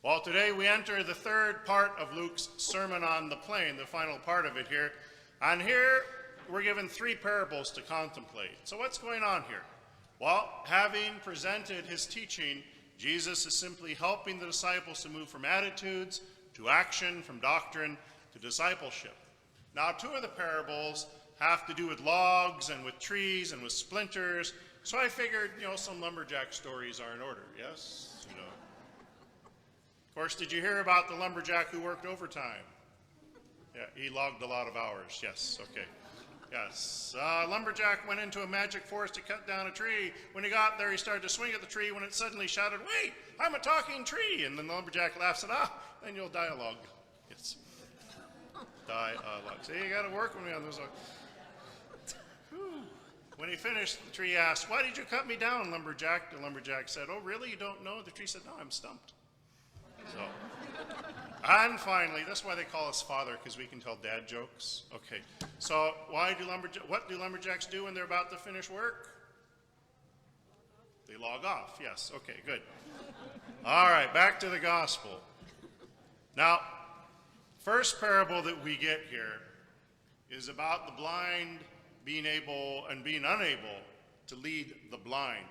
Well, today we enter the third part of Luke's Sermon on the Plain, the final part of it here. And here we're given three parables to contemplate. So what's going on here? Well, having presented his teaching, Jesus is simply helping the disciples to move from attitudes to action, from doctrine to discipleship. Now, two of the parables have to do with logs and with trees and with splinters. So I figured, some lumberjack stories are in order, yes? Of course, did you hear about the lumberjack who worked overtime? Yeah, he logged a lot of hours. Yes, okay. Yes. Lumberjack went into a magic forest to cut down a tree. When he got there, he started to swing at the tree when it suddenly shouted, "Wait, I'm a talking tree!" And then the lumberjack laughs and then you'll dialogue. Yes. Dialogue. See, you got to work with me on those. When he finished, the tree asked, "Why did you cut me down, lumberjack?" The lumberjack said, "Oh, really? You don't know?" The tree said, "No, I'm stumped." So, and finally, that's why they call us father, because we can tell dad jokes. Okay, so what do lumberjacks do when they're about to finish work? They log off. Yes, okay, good. All right, back to the gospel. Now, first parable that we get here is about the blind being able and being unable to lead the blind.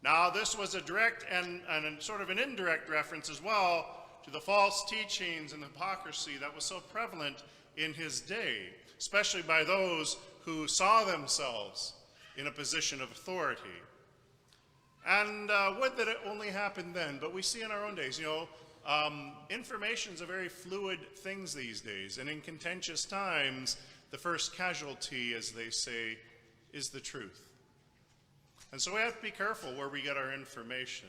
Now, this was a direct and sort of an indirect reference as well to the false teachings and hypocrisy that was so prevalent in his day, especially by those who saw themselves in a position of authority. And would that it only happened then, but we see in our own days, information is a very fluid thing these days, and in contentious times, the first casualty, as they say, is the truth. And so we have to be careful where we get our information.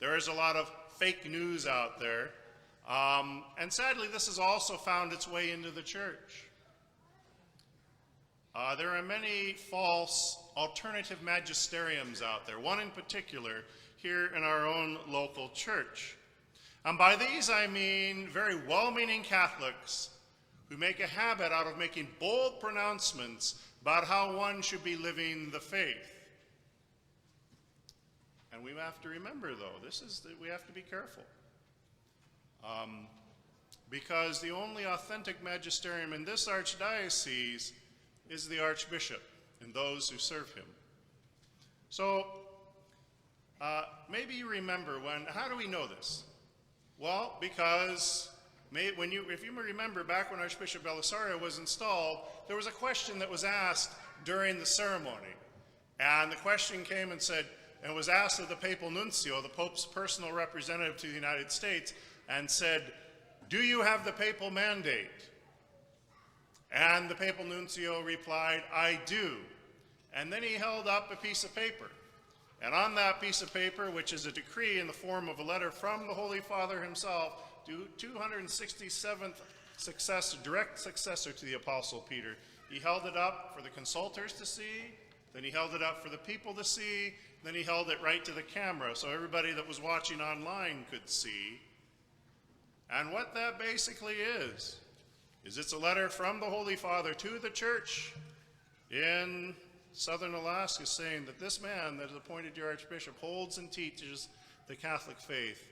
There is a lot of fake news out there, and sadly this has also found its way into the church. There are many false alternative magisteriums out there, one in particular here in our own local church. And by these I mean very well-meaning Catholics who make a habit out of making bold pronouncements about how one should be living the faith. And we have to remember, though, we have to be careful. Because the only authentic magisterium in this archdiocese is the Archbishop and those who serve him. So, maybe you remember how do we know this? Well, because if you remember back when Archbishop Belisario was installed, there was a question that was asked during the ceremony. And the question came and was asked of the papal nuncio, the Pope's personal representative to the United States, and said, "Do you have the papal mandate?" And the papal nuncio replied, "I do." And then he held up a piece of paper. And on that piece of paper, which is a decree in the form of a letter from the Holy Father himself, 267th direct successor to the Apostle Peter, he held it up for the consultors to see, then he held it up for the people to see, then he held it right to the camera so everybody that was watching online could see. And what that basically is it's a letter from the Holy Father to the church in southern Alaska saying that this man that is appointed your Archbishop holds and teaches the Catholic faith,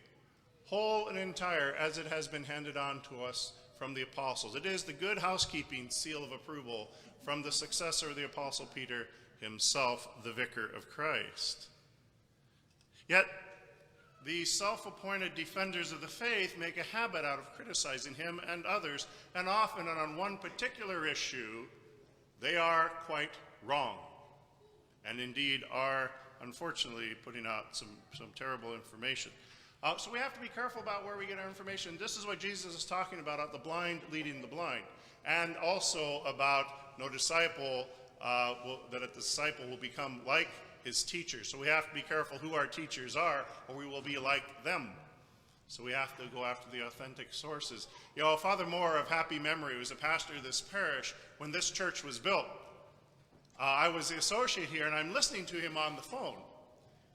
whole and entire, as it has been handed on to us from the apostles. It is the good housekeeping seal of approval from the successor of the Apostle Peter himself, the Vicar of Christ. Yet, the self-appointed defenders of the faith make a habit out of criticizing him and others, and often, and on one particular issue, they are quite wrong, and indeed are, unfortunately, putting out some terrible information. So we have to be careful about where we get our information. This is what Jesus is talking about the blind leading the blind, and also about no disciple, that a disciple will become like his teachers. So we have to be careful who our teachers are, or we will be like them. So we have to go after the authentic sources. Father Moore of happy memory was a pastor of this parish when this church was built. I was the associate here, and I'm listening to him on the phone.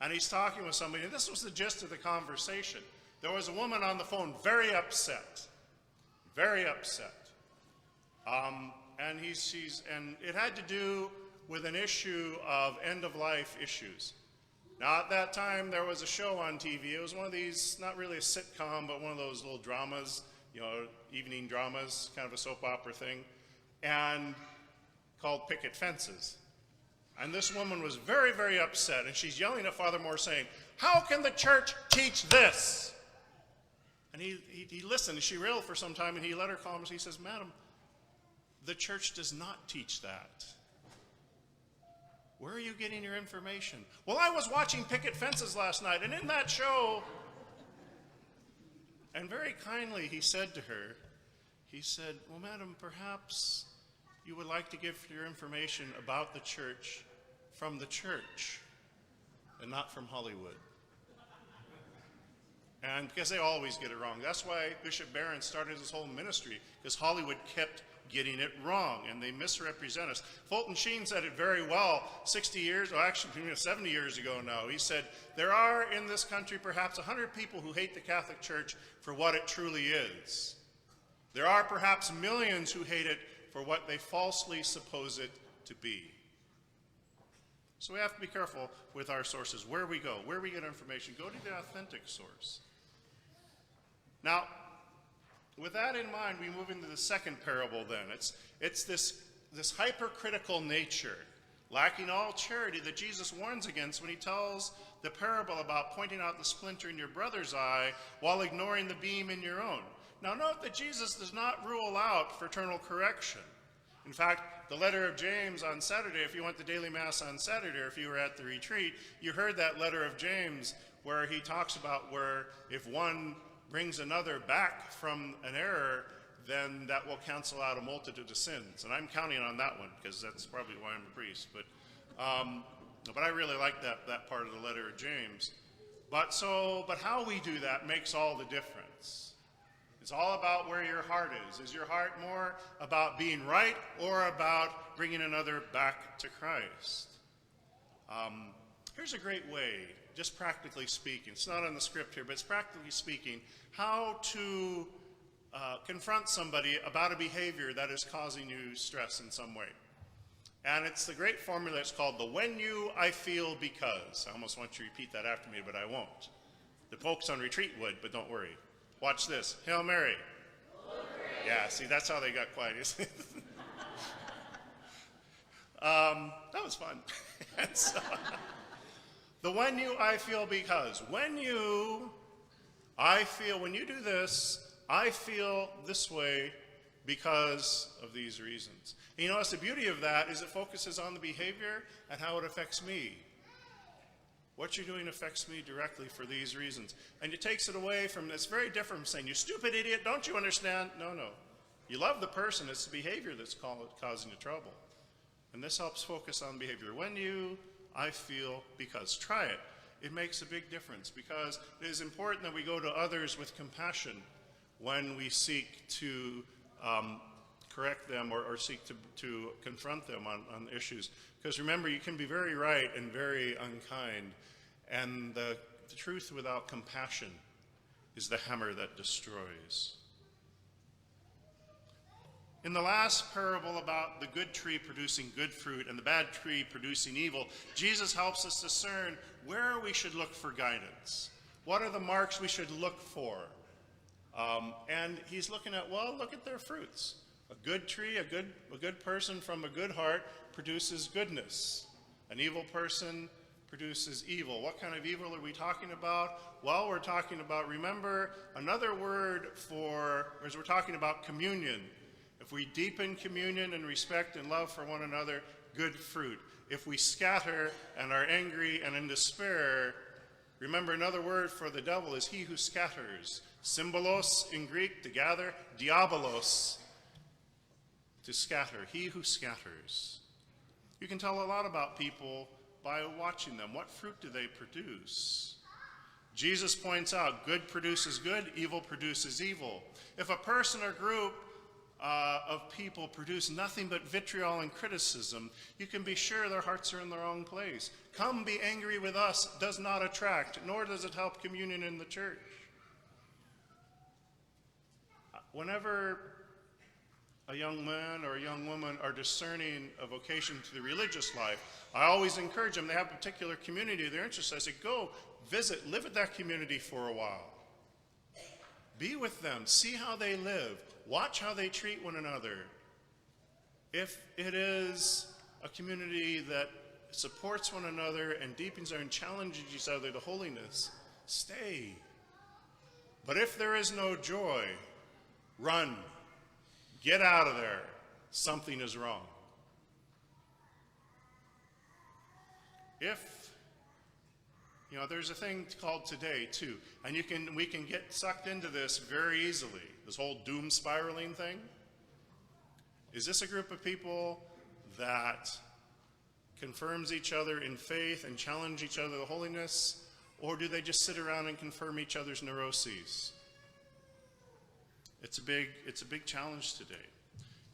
And he's talking with somebody, and this was the gist of the conversation. There was a woman on the phone very upset. Very upset. And it had to do with an issue of end-of-life issues. Now, at that time, there was a show on TV. It was one of these, not really a sitcom, but one of those little dramas, evening dramas, kind of a soap opera thing, and called Picket Fences. And this woman was very, very upset, and she's yelling at Father Moore saying, "How can the church teach this?" And he listened, and she railed for some time, and he let her calm. He says, "Madam, the church does not teach that. Where are you getting your information?" "Well, I was watching Picket Fences last night, and in that show..." And very kindly he said to her, he said, "Well, madam, perhaps you would like to give your information about the church from the church and not from Hollywood." And because they always get it wrong. That's why Bishop Barron started his whole ministry, because Hollywood kept getting it wrong, and they misrepresent us. Fulton Sheen said it very well 60 years, or actually 70 years ago now. He said, "There are in this country perhaps 100 people who hate the Catholic Church for what it truly is. There are perhaps millions who hate it for what they falsely suppose it to be." So we have to be careful with our sources, where we go, where we get information. Go to the authentic source. Now, with that in mind, we move into the second parable then. It's this hypercritical nature, lacking all charity, that Jesus warns against when he tells the parable about pointing out the splinter in your brother's eye while ignoring the beam in your own. Now note that Jesus does not rule out fraternal correction. In fact, the letter of James on Saturday, if you went to daily mass on Saturday, or if you were at the retreat, you heard that letter of James where he talks about where if one brings another back from an error, then that will cancel out a multitude of sins. And I'm counting on that one, because that's probably why I'm a priest. But I really like that part of the letter of James. But how we do that makes all the difference. It's all about where your heart is. Is your heart more about being right or about bringing another back to Christ? Here's a great way, just practically speaking. It's not on the script here, but it's practically speaking, how to confront somebody about a behavior that is causing you stress in some way. And it's the great formula. It's called the when you, I feel, because. I almost want you to repeat that after me, but I won't. The folks on retreat would, but don't worry. Watch this. Hail Mary. Yeah, see, that's how they got quiet, isn't it? That was fun. And so, the when you, I feel, because. When you do this, I feel this way because of these reasons. And you notice the beauty of that is it focuses on the behavior and how it affects me. What you're doing affects me directly for these reasons. And it takes it away from, it's very different from saying, "You stupid idiot, don't you understand?" No. You love the person, it's the behavior that's causing the trouble. And this helps focus on behavior. When you, I feel, because. Try it. It makes a big difference, because it is important that we go to others with compassion when we seek to correct them or seek to confront them on issues. Because remember, you can be very right and very unkind, and the truth without compassion is the hammer that destroys. In the last parable about the good tree producing good fruit and the bad tree producing evil, Jesus helps us discern where we should look for guidance. What are the marks we should look for? And he's looking at, well, look at their fruits. A good tree, a good person from a good heart produces goodness. An evil person produces evil. What kind of evil are we talking about? Well, we're talking about, remember, another word as we're talking about communion. If we deepen communion and respect and love for one another, good fruit. If we scatter and are angry and in despair, remember another word for the devil is he who scatters. Symbolos in Greek, to gather, diabolos, to scatter, he who scatters. You can tell a lot about people by watching them. What fruit do they produce? Jesus points out good produces good, evil produces evil. If a person or group of people produce nothing but vitriol and criticism, you can be sure their hearts are in the wrong place. Come be angry with us does not attract, nor does it help communion in the church. Whenever a young man or a young woman are discerning a vocation to the religious life, I always encourage them. They have a particular community they're interested in. I say, go visit, live at that community for a while. Be with them, see how they live, watch how they treat one another. If it is a community that supports one another and deepens and challenges each other to holiness, stay. But if there is no joy, run. Get out of there. Something is wrong. There's a thing called today, too. And we can get sucked into this very easily, this whole doom spiraling thing. Is this a group of people that confirms each other in faith and challenge each other to holiness? Or do they just sit around and confirm each other's neuroses? It's a big challenge today.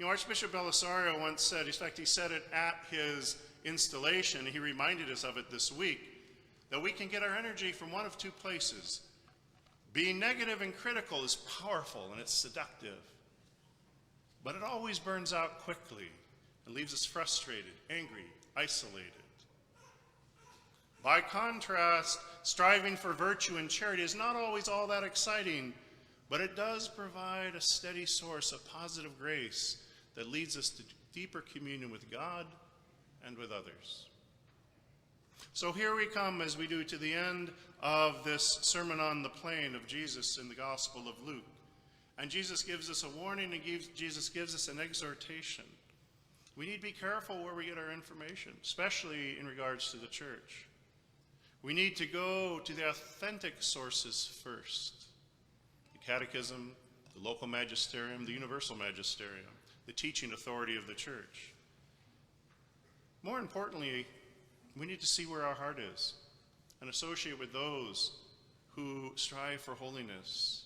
Archbishop Belisario once said, in fact, he said it at his installation, he reminded us of it this week, that we can get our energy from one of two places. Being negative and critical is powerful and it's seductive, but it always burns out quickly and leaves us frustrated, angry, isolated. By contrast, striving for virtue and charity is not always all that exciting, but it does provide a steady source of positive grace that leads us to deeper communion with God and with others. So here we come, as we do, to the end of this Sermon on the Plain of Jesus in the Gospel of Luke. And Jesus gives us a warning and Jesus gives us an exhortation. We need to be careful where we get our information, especially in regards to the church. We need to go to the authentic sources first. The Catechism, the local magisterium, the universal magisterium, the teaching authority of the church. More importantly, we need to see where our heart is and associate with those who strive for holiness.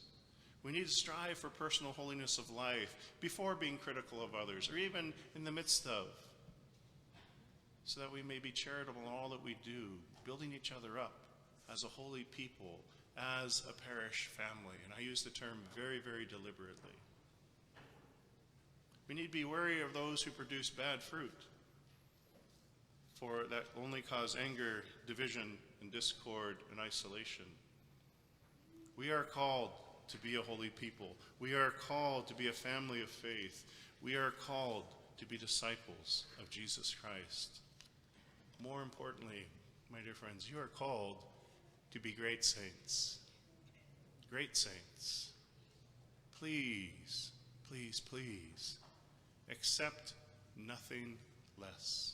We need to strive for personal holiness of life before being critical of others, or even in the midst of, so that we may be charitable in all that we do, building each other up as a holy people, as a parish family. And I use the term very, very deliberately. We need to be wary of those who produce bad fruit, for that only cause anger, division, and discord and isolation. We are called to be a holy people. We are called to be a family of faith. We are called to be disciples of Jesus Christ. More importantly, my dear friends, you are called to be great saints. Great saints. Please, please, please, accept nothing less.